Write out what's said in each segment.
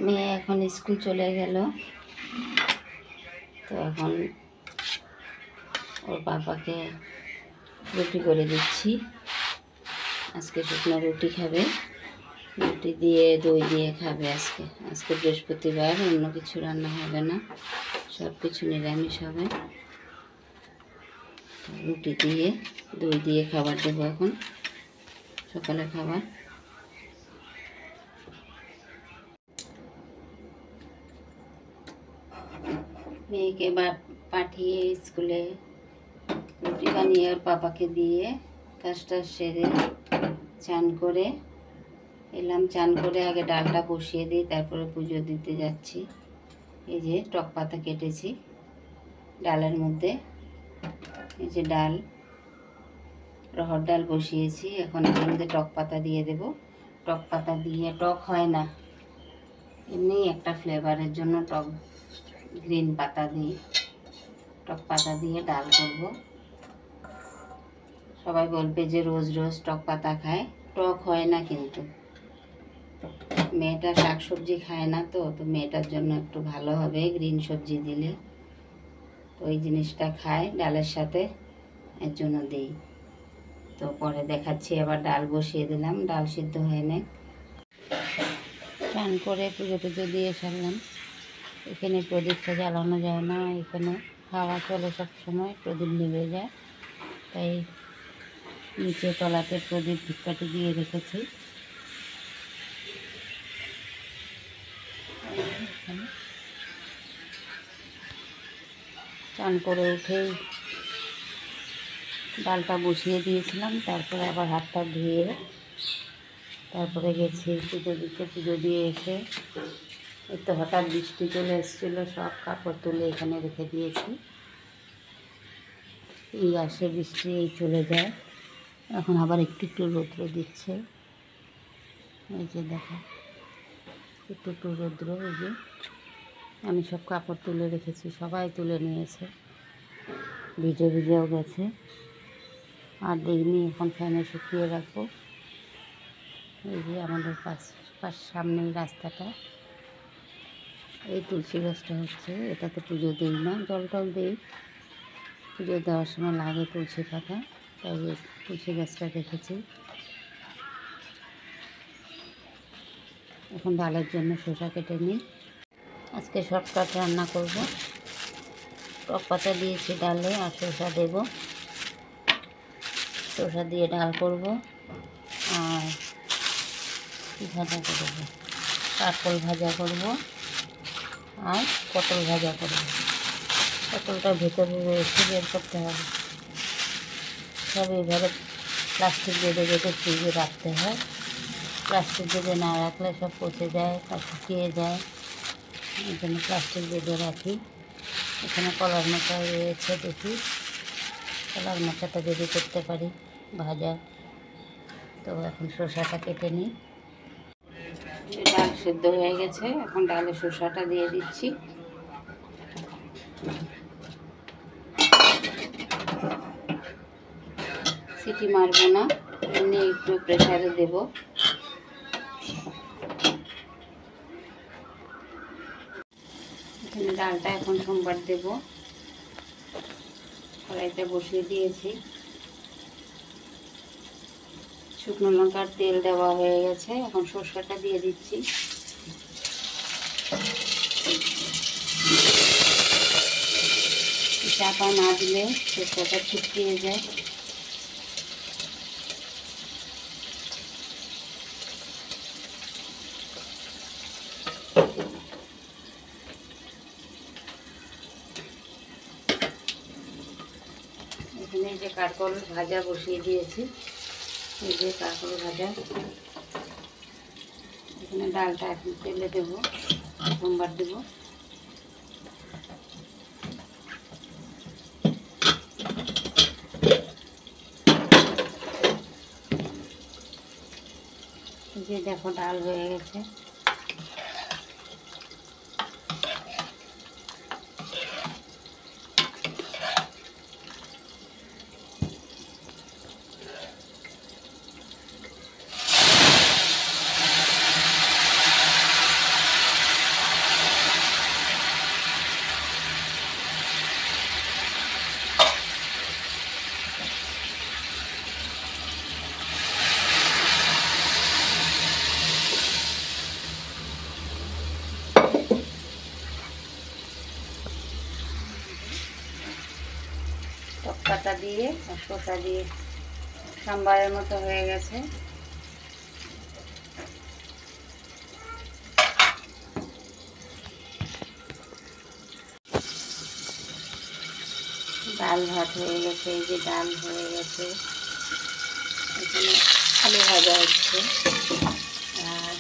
মেয়ে এখন স্কুল চলে গেল, তো এখন ওর পাপাকে রুটি করে দিচ্ছি। আজকে শুকনো রুটি খাবে, রুটি দিয়ে দই দিয়ে খাবে। আজকে বৃহস্পতিবার, অন্য কিছু রান্না হবে না, সব কিছু নিরামিষ হবে। রুটি দিয়ে দই দিয়ে খাবার দেবো এখন, সকালের খাবার। মেয়েকে পাঠিয়ে স্কুলে রুটি বানিয়ে ওর পাপাকে দিয়ে কাজটা সেরে চান করে এলাম। চান করে আগে ডালটা বসিয়ে দিই, তারপরে পুজো দিতে যাচ্ছি। এই যে টক পাতা কেটেছি ডালের মধ্যে, এই যে ডাল, রহর ডাল বসিয়েছি। এখন এর মধ্যে টক পাতা দিয়ে দেব। টক পাতা দিয়ে, টক হয় না, এমনি একটা ফ্লেভারের জন্য টক গ্রিন পাতা দিই। টক পাতা দিয়ে ডাল করব। সবাই বলবে যে রোজ রোজ টক পাতা খায়, টক হয় না কিন্তু। মেয়েটা শাক সবজি খায় না, তো মেয়েটার জন্য একটু ভালো হবে গ্রিন সবজি দিলে, তো ওই জিনিসটা খায় ডালের সাথে, এর জন্য দিই। তো পরে দেখাচ্ছি। আবার ডাল বসিয়ে দিলাম, ডাল সিদ্ধ হয়ে নেই। স্নান করে পুজো টুজো দিয়ে সারলাম। এখানে প্রদীপটা জ্বালানো যায় না, এখানে হাওয়া চলে সবসময়, প্রদীপ নিভে যায়, তাই নিচে তলাতে প্রদীপ ধূপকাঠি দিয়ে রেখেছি। চান করে উঠেই ডালটা বসিয়ে দিয়েছিলাম, তারপরে আবার হাতটা ধুয়ে তারপরে গেছি পুজো দিতে। পুজো দিয়ে এসে এই তো হঠাৎ বৃষ্টি চলে এসেছিলো, সব কাপড় তুলে এখানে রেখে দিয়েছি। এই আসে বৃষ্টি, এই চলে যায়। এখন আবার একটু একটু রৌদ্র দিচ্ছে, এই যে দেখো একটু একটু রৌদ্র। এই যে আমি সব কাপড় তুলে রেখেছি, সবাই তুলে নিয়েছে, ভিজে ভিজেও গেছে। আর দেখিনি, এখন ফ্যানে শুকিয়ে রাখবো। এই যে আমাদের সামনেই রাস্তাটা, এই তুলসী গাছটা হচ্ছে, এটাতে পুজো দিই না, জল টল দিই, পুজো দেওয়ার সময় লাগে তুলসী পাতা, তাই তুলসী গাছটা রেখেছি। এখন ডালের জন্য শসা কেটে নিই। আজকে শর্টকাট রান্না করব। টক পাতা দিয়েছি ডালে, আর শসা দেব। শসা দিয়ে ডাল করব, আর ভাজা করব, কাঁকরোল ভাজা করব, আর পটল ভাজা করব। পটলটা ভেতরে রয়েছে, বের করতে হবে। সব এইভাবে প্লাস্টিক বেঁধে বেঁধে ফ্রিজে রাখতে হয়। প্লাস্টিক বেঁধে না রাখলে সব পচে যায় বা শুকিয়ে যায়, এই জন্য প্লাস্টিক বেঁধে রাখি। এখানে কলার মাথা রয়েছে, দেখি কলার মাথাটা যদি করতে পারি ভাজা। তো এখন শসাটা কেটে নিই। ডাল সেদ্ধ হয়ে গেছে, এখন ডালে শসাটা দিয়ে দিচ্ছি। সিটি মারবো না, এমনি একটু প্রেসারে দেব। এখানে ডালটা এখন সোমবার দেব। কড়াইটা বসিয়ে দিয়েছি, শুকনো লঙ্কার তেল দেওয়া হয়ে গেছে। এখন সরষেটা দিয়ে দিচ্ছি। চাপা না দিলে সরষেটা ছিটকিয়ে যায়। এখানে এই যে কাঁকরোল ভাজা বসিয়ে দিয়েছি, এই যে কাঁকরোল ভাজা। এখানে ডালটা এখন তেলে দেবো, সোমবার দেবো। এই যে দেখো ডাল হয়ে গেছে। দিয়ে আর শসা দিয়ে সাম্বারের মতো হয়ে গেছে। ডাল ভাত হয়ে গেছে, এই যে ডাল হয়ে গেছে, এখানে আলু ভাজা হচ্ছে, আর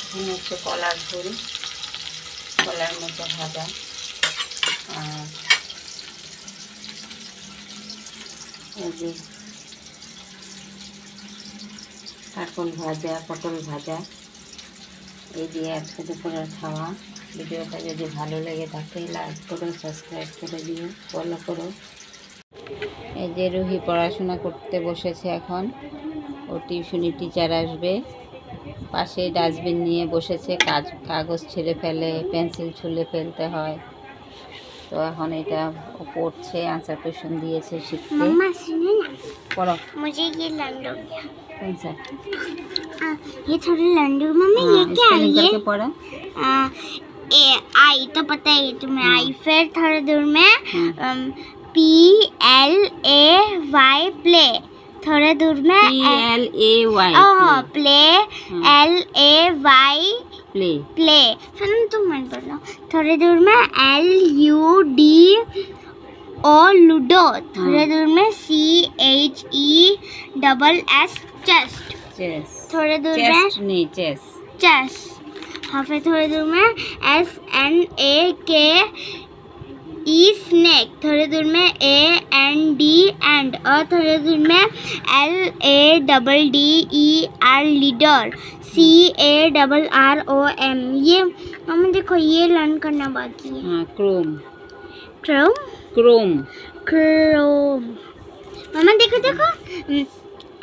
এখানে হচ্ছে কলার ফুল, কলার মতো ভাজা, আর এই যে কাঁকরোল ভাজা, পটল ভাজা, এই দিয়ে আজকে দুপুরের খাওয়া। ভিডিওটা যদি ভালো লেগে থাকে লাইক করো, সাবস্ক্রাইব করে দিও, ফলো করো। এই যে রুহি পড়াশোনা করতে বসেছে এখন, ও টিউশনি টিচার আসবে। পাশে ডাস্টবিন নিয়ে বসেছে, কাগজ ছিঁড়ে ফেলে, পেন্সিল ছুলে ফেলতে হয়। তো এখন এটা ও পড়ছে, आंसर क्वेश्चन दिएছে শিখতে। मम्मा सुनो ना, पढ़ो। मुझे ये लंडू गया। कौन सा? ये थोड़ा लंडू मम्मी, ये क्या है? ये करके पढ़ो। ए आई तो पता है तुम्हें, आई फिर थोड़ी दूर में P L A Y play, थोड़े दूर में PLAY play L A Y play play, फिर तुम मन बोलो। थोड़े दूर में LUD ओ लूडो, थोड़े दूर में CHESS चेस्ट, चेस, थोड़े दूर में चेस्ट नहीं चेस, चेस। हाँ फिर थोड़े दूर में SNAKE स्नेक, थोड़े दूर में AND एंड, और थोड़े दूर में LADDER लीडर, CARROM। ये मम्मी देखो, ये लर्न करना बाकी है। हाँ क्रोम, क्रोम क्रोम, क्रोम। मम्मा देखो देखो,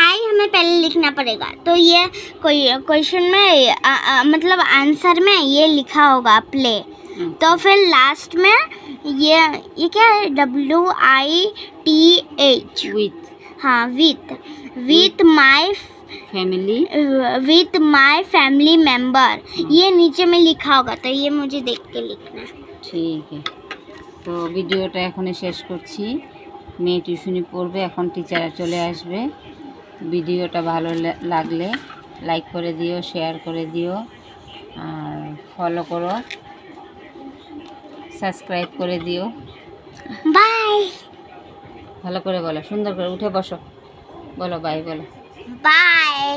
आई हमें पहले लिखना पड़ेगा, तो ये कोई क्वेश्चन में मतलब आंसर में ये लिखा होगा प्ले, तो फिर लास्ट में ये क्या है, WITH, विथ, हाँ विथ माय फैमिली मेंबर, ये नीचे में लिखा होगा, तो ये मुझे देख के लिखना है। ঠিক আছে। তো ভিডিওটা এখনই শেষ করছি। মেয়ে টিউশনি পড়বে, এখন টিচার চলে আসবে। ভিডিওটা ভালো লাগলে লাইক করে দিও, শেয়ার করে দিও, আর ফলো করো, সাবস্ক্রাইব করে দিও। বাই। ভালো করে বলো, সুন্দর করে উঠে বসো, বলো বাই, বলো বাই।